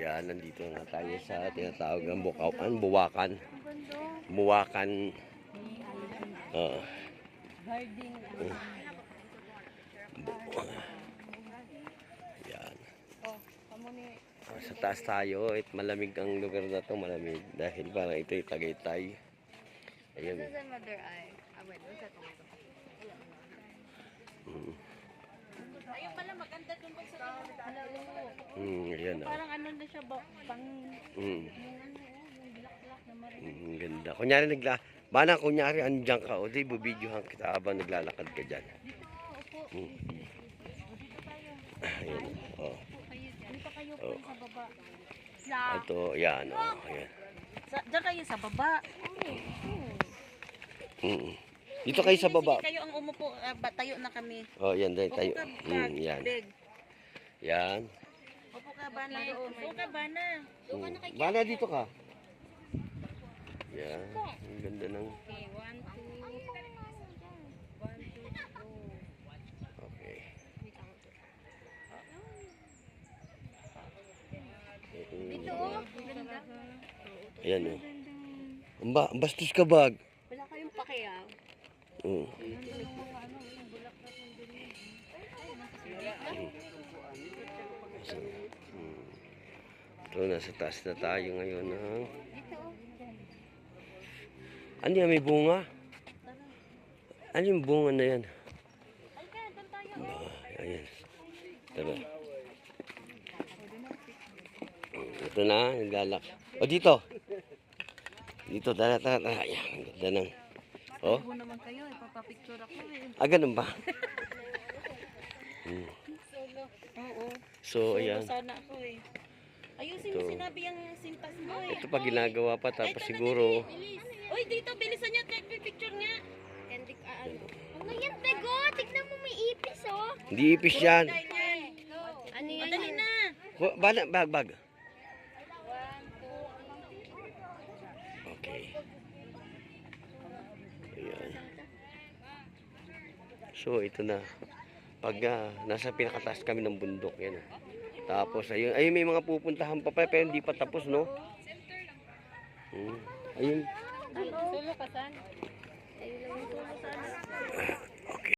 Yan, nandito na tayo sa tinatawag ng Buwakan. Buwakan. Yan. Sa taas tayo, malamig ang lugar na to, malamig dahil parang ito'y Tagaytay. Ayun. Ayun pala, maganda dun po sa Ayan. parang ano na siya, pang Mm. yung black na marin. Ganda. Kunyari bana kunyari andyan ka, o di bubidyohan kita habang naglalakad ka dyan. Ayan. Oh. Dito kayo po Oh. sa baba. Ito, yan. Oh, ayan. Diyan kayo sa baba. Dito kayo sa baba. Sige, kayo ang umupo, tayo na kami. Oh, yan din tayo. Upo ka, Yan. beg. Yan. Upo ka, Bana. Upo ka, Bana. Bana, dito ka. Yan. Ang ganda ng... Okay, 1, 2. 1, 2, go. Okay. Dito, ganda. Ayan, oh. Ang bastos ka, bag. Wala kayong pakiyaw. Ito, nasa taas na tayo ngayon. Ano yan, may bunga? Ano yung bunga na yan? Ayan. Tara. Ito na, naglalak. O, dito. Dito, tara. Ayan, ang ganda ng... Oh? Upo naman kayo, ipapapicture ako eh. Ganun ba? Solo. Oo. So, ayan. Sana ako eh. Ayusin mo, sinabi yung sintas mo eh. Ito pa ginagawa pa, tapos siguro... Uy, dito, bilisan niya, picture niya. Ano yan, Tego? Tignan mo may ipis, oh. Hindi ipis yan. Ano yan? Dali na. Bag. Okay. Ayan. So, ito na. Pag nasa pinakataas kami ng bundok, yan. Tapos, ayun, may mga pupuntahan pa pero hindi pa tapos, no? Ayun. Solo ka, San? Ayun lang yung